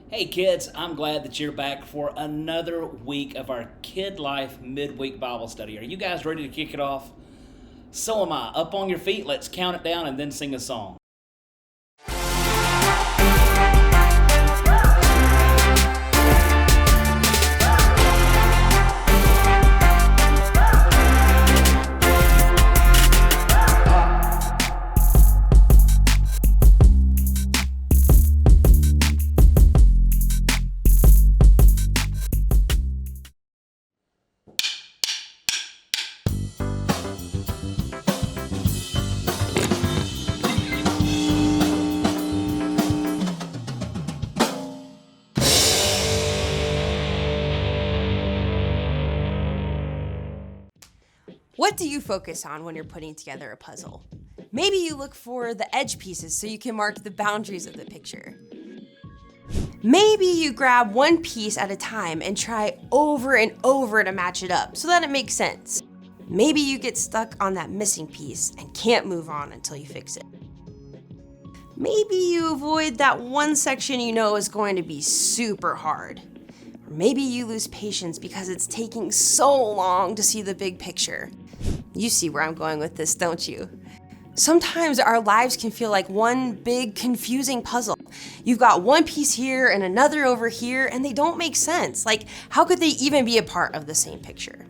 Hey kids, I'm glad that you're back for another week of our Kid Life Midweek Bible Study. Are you guys ready to kick it off? So am I. Up on your feet, let's count it down and then sing a song. What do you focus on when you're putting together a puzzle? Maybe you look for the edge pieces so you can mark the boundaries of the picture. Maybe you grab one piece at a time and try over and over to match it up so that it makes sense. Maybe you get stuck on that missing piece and can't move on until you fix it. Maybe you avoid that one section you know is going to be super hard. Or maybe you lose patience because it's taking so long to see the big picture. You see where I'm going with this, don't you? Sometimes our lives can feel like one big confusing puzzle. You've got one piece here and another over here, and they don't make sense. Like, how could they even be a part of the same picture?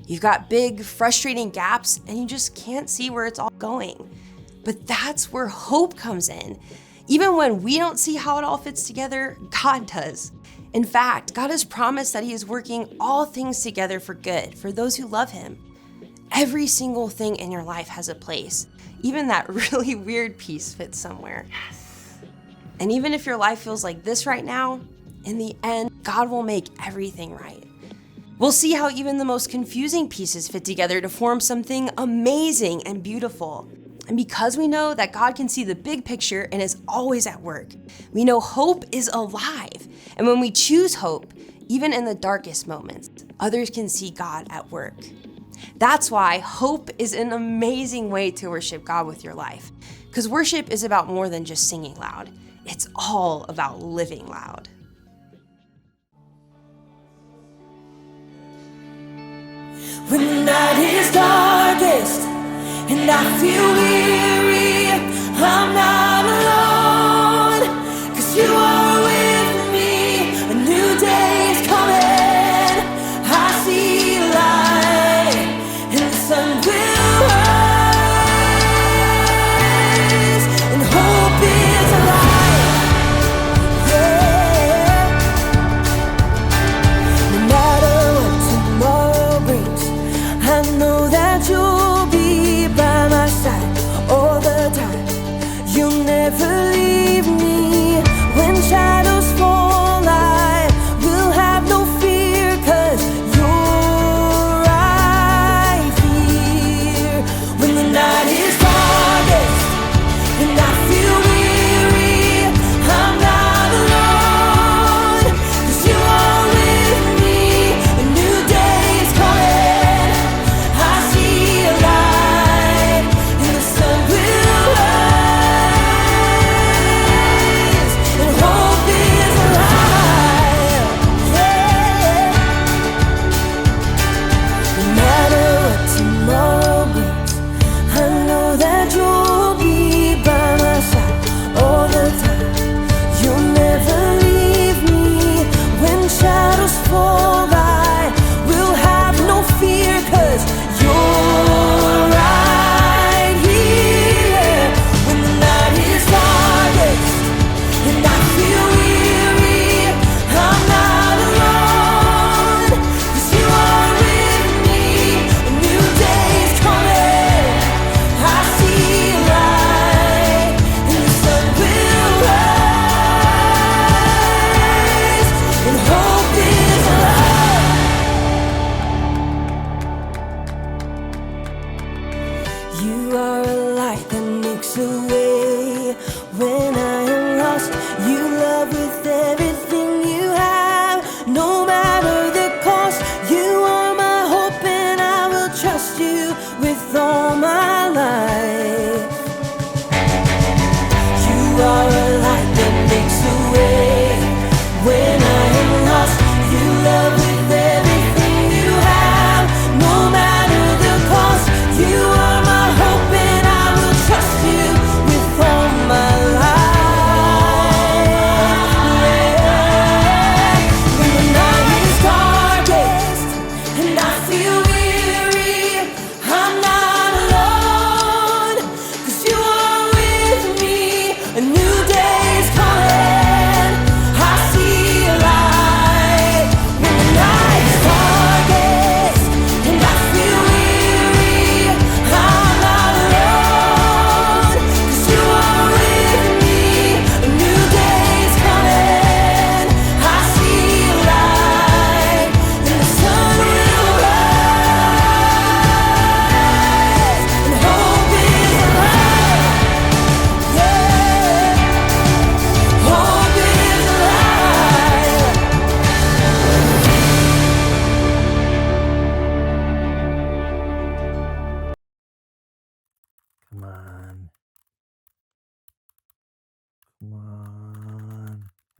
You've got big, frustrating gaps, and you just can't see where it's all going. But that's where hope comes in. Even when we don't see how it all fits together, God does. In fact, God has promised that He is working all things together for good for those who love Him. Every single thing in your life has a place. Even that really weird piece fits somewhere. Yes. And even if your life feels like this right now, in the end, God will make everything right. We'll see how even the most confusing pieces fit together to form something amazing and beautiful. And because we know that God can see the big picture and is always at work, we know hope is alive. And when we choose hope, even in the darkest moments, others can see God at work. That's why hope is an amazing way to worship God with your life. Because worship is about more than just singing loud. It's all about living loud. When the night is darkest and I feel weary, I'm not alone, 'cause you are with me. A new day is coming, I see light, and the sun will rise, and hope is alive, yeah. No matter what tomorrow brings, I know that you'll be by my side all the time. You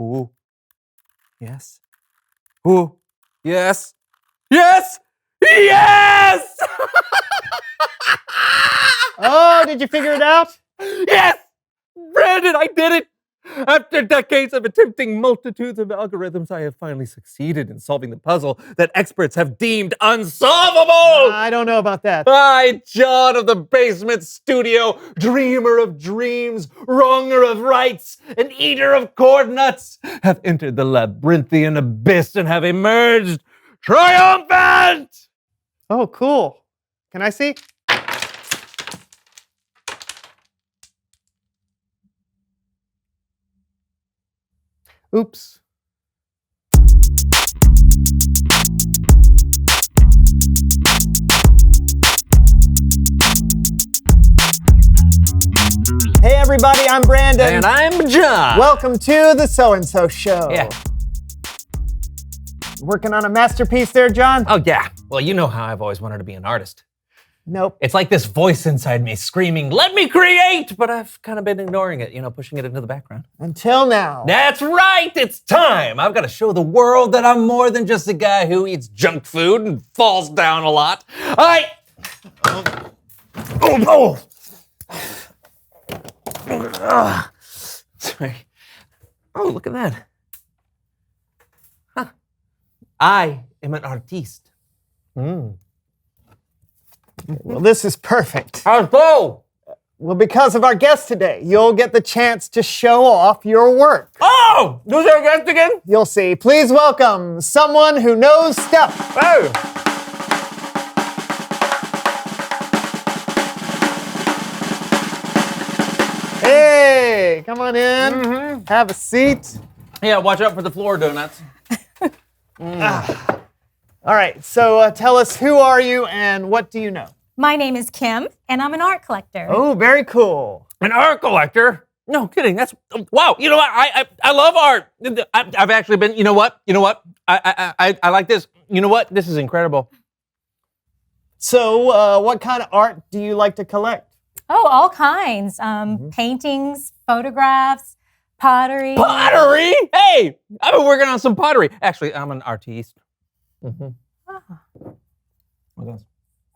Ooh. Yes. Ooh. Yes. Yes! Yes! Oh, did you figure it out? Yes! Brandon, I did it! After decades of attempting multitudes of algorithms, I have finally succeeded in solving the puzzle that experts have deemed unsolvable! I don't know about that. I, John of the basement studio, dreamer of dreams, wronger of rights, and eater of corn nuts, have entered the labyrinthian abyss and have emerged triumphant! Oh, cool. Can I see? Oops. Hey everybody, I'm Brandon. And I'm John. Welcome to the So-and-So Show. Yeah. Working on a masterpiece there, John? Oh, yeah. Well, you know how I've always wanted to be an artist. Nope. It's like this voice inside me screaming, let me create! But I've kind of been ignoring it, pushing it into the background. Until now. That's right! It's time! I've got to show the world that I'm more than just a guy who eats junk food and falls down a lot. Sorry. Oh, look at that. Huh. I am an artiste. Well, this is perfect. How's Bo? Well, because of our guest today, you'll get the chance to show off your work. Oh! Who's our guest again? You'll see. Please welcome someone who knows stuff. Oh! Hey, come on in. Have a seat. Yeah, watch out for the floor donuts. All right, so tell us, who are you and what do you know? My name is Kim, and I'm an art collector. Oh, very cool. An art collector? No kidding. That's wow. You know what? I love art. I've actually been. You know what? I like this. You know what? This is incredible. So, what kind of art do you like to collect? Oh, all kinds. Paintings, photographs, pottery. Pottery? Hey, I've been working on some pottery. Actually, I'm an artiste. Oh, What else?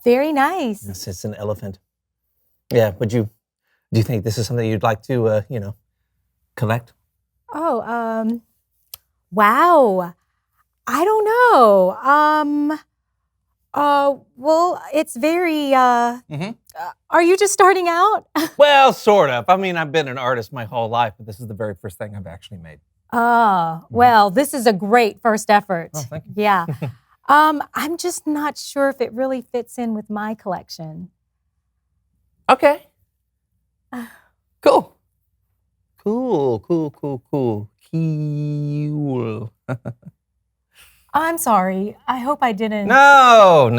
very nice. Yes, it's an elephant. Yeah. Do you think this is something you'd like to, collect? Oh, wow. I don't know. Well, it's very, are you just starting out? Well, sort of. I mean, I've been an artist my whole life, but this is the very first thing I've actually made. Oh, well, this is a great first effort. Oh, thank you. Yeah. I'm just not sure if it really fits in with my collection. Okay. Cool. Cool. I'm sorry. I hope I didn't. No.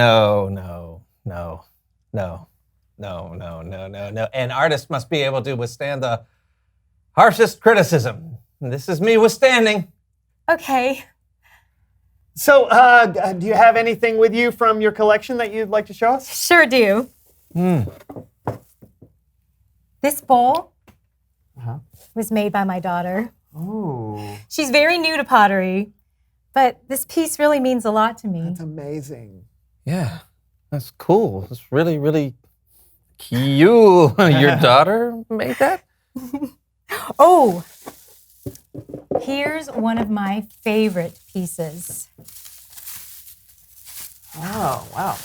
An artist must be able to withstand the harshest criticism. This is me withstanding. Okay. So, do you have anything with you from your collection that you'd like to show us? Sure do. This bowl was made by my daughter. Oh, She's very new to pottery, but this piece really means a lot to me. that's amazing. Yeah, that's cool. That's really, really cute. Your daughter made that? Oh, here's one of my favorite pieces. Oh, wow.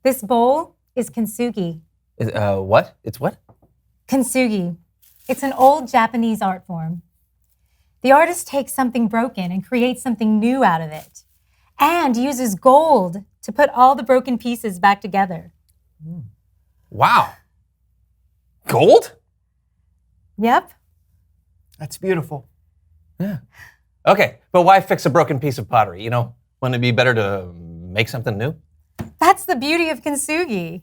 This bowl is kintsugi. What? It's what? Kintsugi. It's an old Japanese art form. The artist takes something broken and creates something new out of it, and uses gold to put all the broken pieces back together. Wow. Gold? Yep. That's beautiful. Yeah. Okay, but why fix a broken piece of pottery? Wouldn't it be better to make something new? That's the beauty of kintsugi.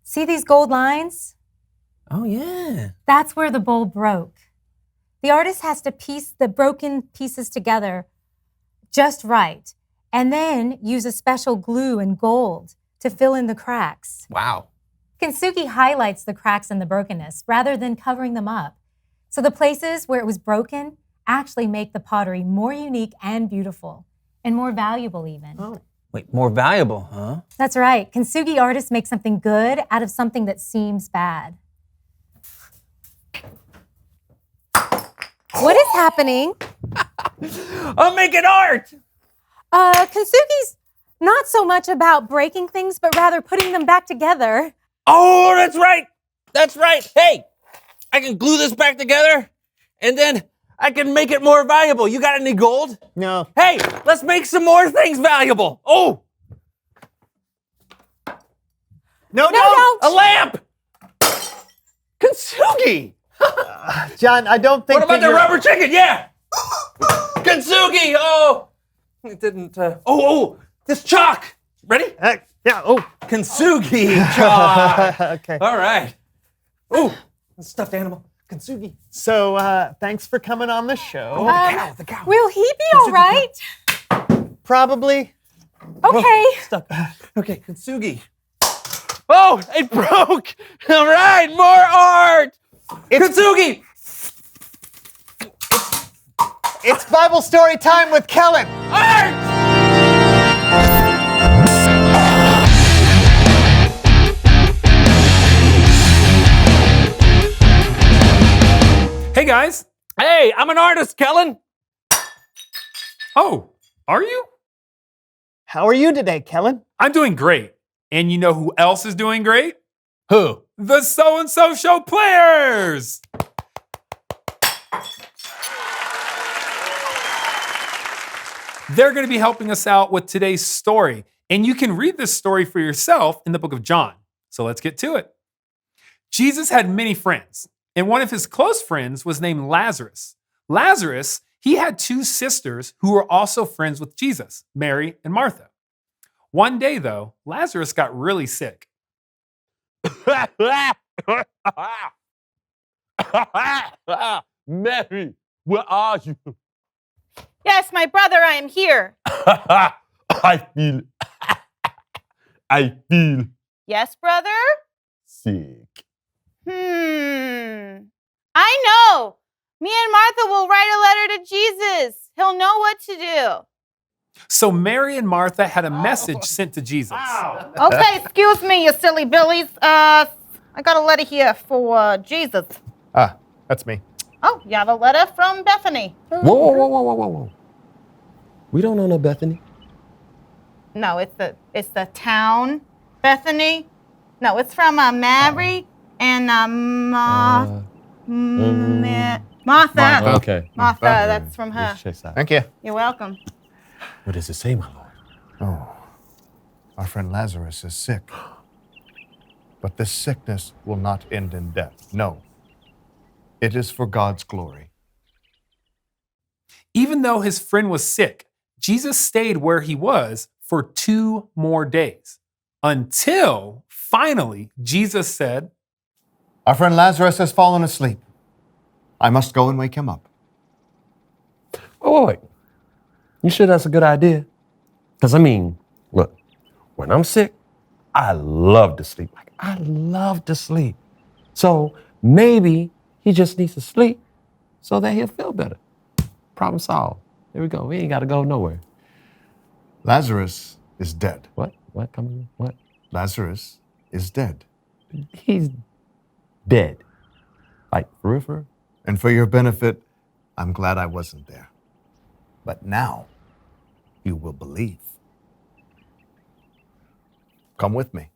See these gold lines? Oh, yeah. That's where the bowl broke. The artist has to piece the broken pieces together just right, and then use a special glue and gold to fill in the cracks. Wow. Kintsugi highlights the cracks and the brokenness rather than covering them up. So the places where it was broken actually make the pottery more unique and beautiful, and more valuable even. Wait, more valuable, huh? That's right. Kintsugi artists make something good out of something that seems bad. What is happening? I'm making art! Kintsugi's not so much about breaking things, but rather putting them back together. Oh, that's right! That's right! Hey, I can glue this back together, and then I can make it more valuable. You got any gold? No. Hey, let's make some more things valuable. Oh, No. a lamp! Kintsugi! John, I don't think What about that the you're- rubber chicken? Yeah! Kintsugi! Oh! It didn't, this chalk! Ready? Yeah, oh. Kintsugi chalk! Okay. All right. Oh, stuffed animal. Kintsugi. So, thanks for coming on the show. The cow. Will he be all right? Probably. Okay. Stuck. Okay, Kintsugi. Oh, it broke! All right, more art! Kintsugi! It's Bible story time with Kellen. Art! Hey guys. Hey, I'm an artist, Kellen. Oh, are you? How are you today, Kellen? I'm doing great. And you know who else is doing great? Who? The So-and-So Show players. They're going to be helping us out with today's story. And you can read this story for yourself in the book of John. So let's get to it. Jesus had many friends, and one of his close friends was named Lazarus. Lazarus, he had two sisters who were also friends with Jesus, Mary and Martha. One day, though, Lazarus got really sick. Mary, where are you? Yes, my brother, I am here. I feel Yes, brother? sick. I know. Me and Martha will write a letter to Jesus. He'll know what to do. So Mary and Martha had a message sent to Jesus. Okay, excuse me, you silly billies. I got a letter here for Jesus. That's me. Oh, you have a letter from Bethany. Whoa. We don't know no Bethany. No, it's the town Bethany. No, it's from Mary and Martha. Okay. Martha, that's from her. Let's check this out. Thank you. You're welcome. What does it say, my lord? Oh, our friend Lazarus is sick. But this sickness will not end in death. No. It is for God's glory. Even though his friend was sick, Jesus stayed where he was for 2 more days until finally Jesus said, Our friend Lazarus has fallen asleep. I must go and wake him up. Oh, wait. You sure that's a good idea? Because, look, when I'm sick, I love to sleep. I love to sleep. So maybe he just needs to sleep so that he'll feel better. Problem solved. There we go. We ain't got to go nowhere. Lazarus is dead. What? What? Come on. What? Lazarus is dead. He's dead. Like, for real, for real? And for your benefit, I'm glad I wasn't there. But now, you will believe. Come with me.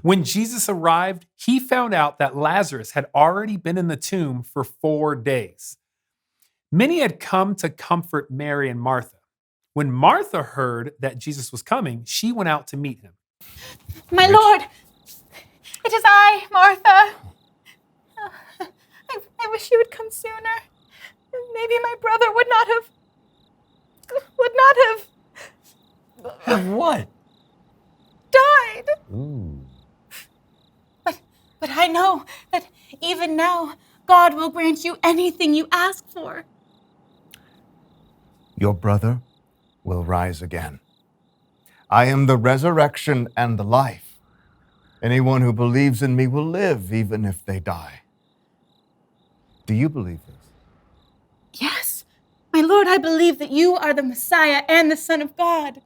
when Jesus arrived, he found out that Lazarus had already been in the tomb for 4 days. Many had come to comfort Mary and Martha. When Martha heard that Jesus was coming, she went out to meet him. My Lord, it is I, Martha. I wish you would come sooner. Maybe my brother would not have. Have what? Died. Ooh. But I know that even now, God will grant you anything you ask for. Your brother will rise again. I am the resurrection and the life. Anyone who believes in me will live even if they die. Do you believe this? Yes, my Lord, I believe that you are the Messiah and the Son of God.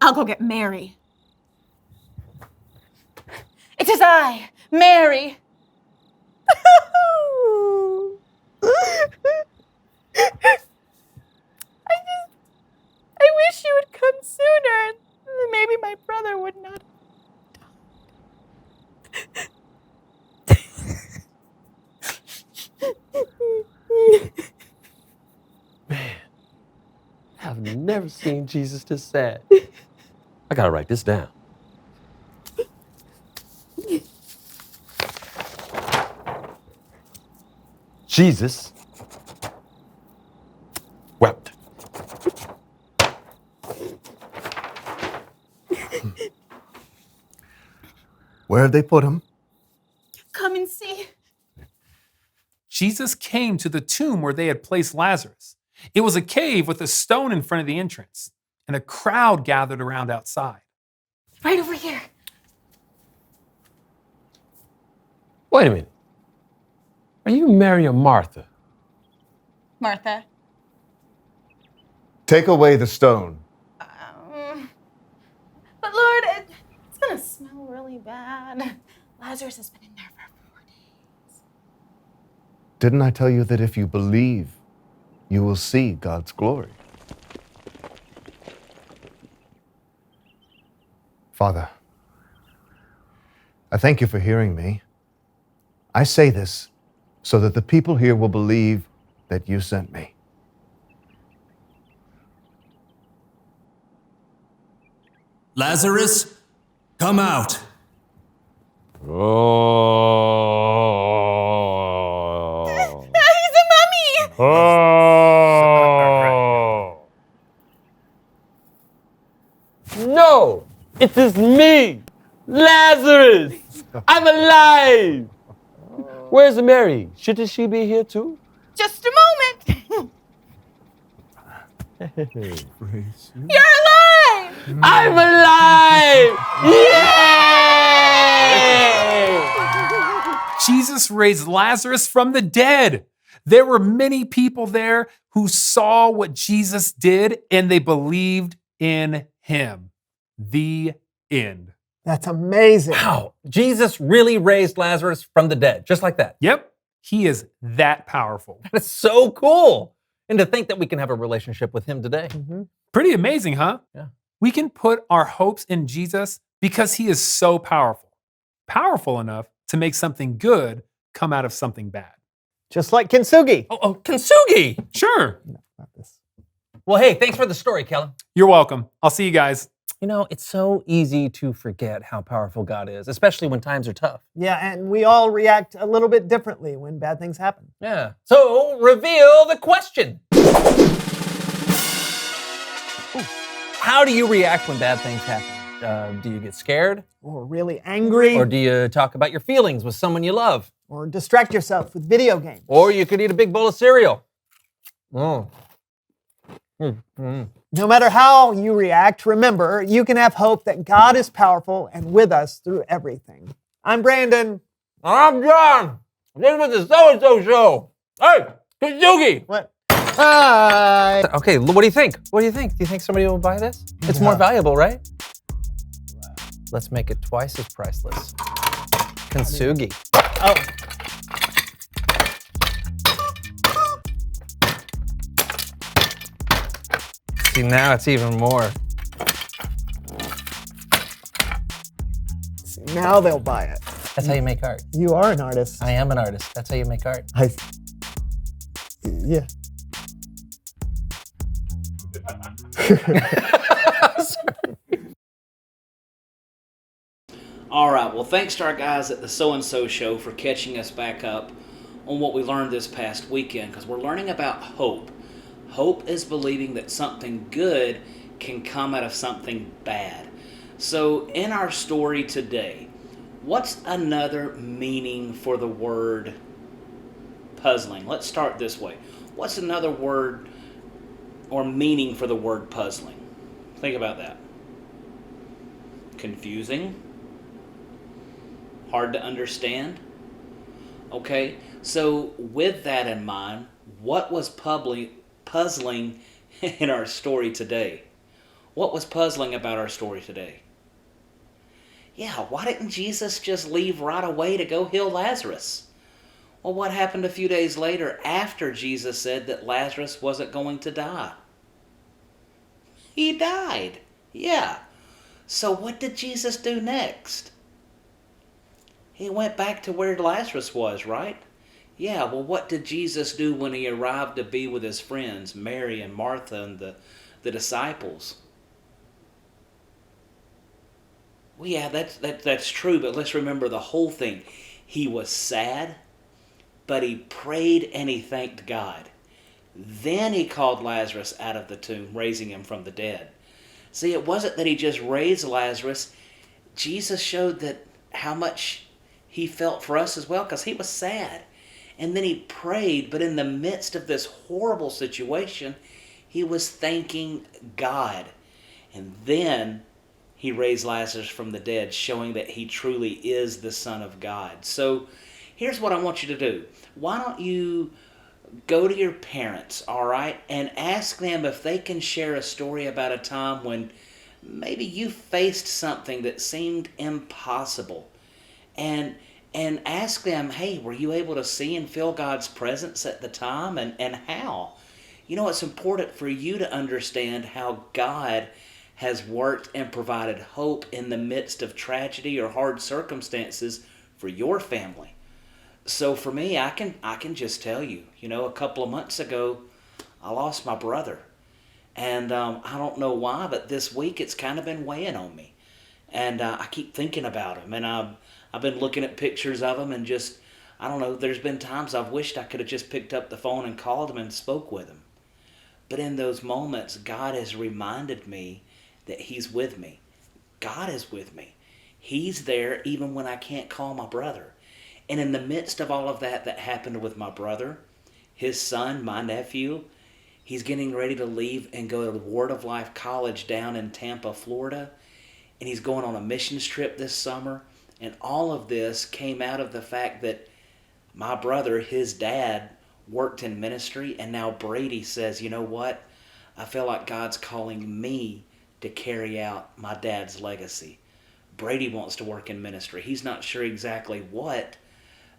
I'll go get Mary. It is I, Mary. I wish you would come sooner. Maybe my brother would not. I've never seen Jesus this sad. I gotta write this down. Jesus wept. Where have they put him? Come and see. Jesus came to the tomb where they had placed Lazarus. It was a cave with a stone in front of the entrance, and a crowd gathered around outside. Right over here. Wait a minute. Are you Mary or Martha? Martha. Take away the stone. But Lord, it's gonna smell really bad. Lazarus has been in there for 4 days. Didn't I tell you that if you believe, you will see God's glory? Father, I thank you for hearing me. I say this so that the people here will believe that you sent me. Lazarus, come out. Oh. He's a mummy! Oh. No, it is me, Lazarus. I'm alive. Where's Mary? Shouldn't she be here too? Just a moment. You're alive! I'm alive! Yay! Jesus raised Lazarus from the dead. There were many people there who saw what Jesus did and they believed in him. The end. That's amazing. Wow, Jesus really raised Lazarus from the dead, just like that. Yep, he is that powerful. That's so cool. And to think that we can have a relationship with him today. Mm-hmm. Pretty amazing, huh? Yeah. We can put our hopes in Jesus because he is so powerful. Powerful enough to make something good come out of something bad. Just like Kintsugi. Oh, Kintsugi. Sure. Not this. Well, hey, thanks for the story, Kellen. You're welcome. I'll see you guys. You know, it's so easy to forget how powerful God is, especially when times are tough. Yeah, and we all react a little bit differently when bad things happen. Yeah. So, reveal the question. How do you react when bad things happen? Do you get scared? Or really angry. Or do you talk about your feelings with someone you love? Or distract yourself with video games. Or you could eat a big bowl of cereal. No matter how you react, remember, you can have hope that God is powerful and with us through everything. I'm Brandon. I'm John. This was the So-and-So Show. Hey, Kintsugi. What? Hi. Okay, what do you think? What do you think? Do you think somebody will buy this? It's more valuable, right? Let's make it twice as priceless. Kintsugi. Oh. See, now it's even more. See, now they'll buy it. That's how you make art. You are an artist. I am an artist. That's how you make art. Yeah. All right, well, thanks to our guys at the So-and-So Show for catching us back up on what we learned this past weekend, because we're learning about hope. Hope is believing that something good can come out of something bad. So in our story today, what's another meaning for the word puzzling? Let's start this way. What's another word or meaning for the word puzzling? Think about that. Confusing? Hard to understand? Okay, So, with that in mind, what was puzzling in our story today? What was puzzling about our story today? Yeah, why didn't Jesus just leave right away to go heal Lazarus? Well, what happened a few days later after Jesus said that Lazarus wasn't going to die? He died. Yeah. So what did Jesus do next? He went back to where Lazarus was, right? Yeah, well, what did Jesus do when he arrived to be with his friends, Mary and Martha and the disciples? Well, yeah, that's true, but let's remember the whole thing. He was sad, but he prayed and he thanked God. Then he called Lazarus out of the tomb, raising him from the dead. See, it wasn't that he just raised Lazarus. Jesus showed that how much he felt for us as well, because he was sad. And then he prayed, but in the midst of this horrible situation, he was thanking God. And then he raised Lazarus from the dead, showing that he truly is the Son of God. So here's what I want you to do. Why don't you go to your parents, all right, and ask them if they can share a story about a time when maybe you faced something that seemed impossible. And ask them, hey, were you able to see and feel God's presence at the time, and how? You know, it's important for you to understand how God has worked and provided hope in the midst of tragedy or hard circumstances for your family. So for me, I can just tell you, a couple of months ago, I lost my brother. And I don't know why, but this week it's kind of been weighing on me. And I keep thinking about him. And I've been looking at pictures of him and just, I don't know, there's been times I've wished I could have just picked up the phone and called him and spoke with him. But in those moments, God has reminded me that he's with me. God is with me. He's there even when I can't call my brother. And in the midst of all of that happened with my brother, his son, my nephew, he's getting ready to leave and go to the Word of Life College down in Tampa, Florida. And he's going on a missions trip this summer. And all of this came out of the fact that my brother, his dad, worked in ministry. And now Brady says, you know what? I feel like God's calling me to carry out my dad's legacy. Brady wants to work in ministry. He's not sure exactly what,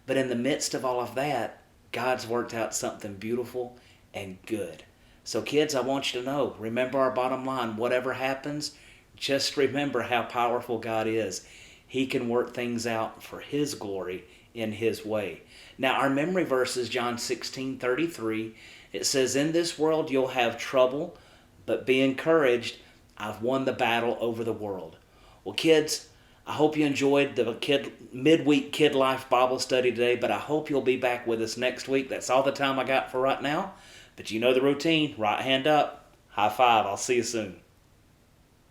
but in the midst of all of that, God's worked out something beautiful and good. So kids, I want you to know, remember our bottom line, whatever happens, just remember how powerful God is. He can work things out for his glory in his way. Now, our memory verse is John 16:33. It says, in this world you'll have trouble, but be encouraged. I've won the battle over the world. Well, kids, I hope you enjoyed the midweek Kid Life Bible study today, but I hope you'll be back with us next week. That's all the time I got for right now. But you know the routine. Right hand up. High five. I'll see you soon.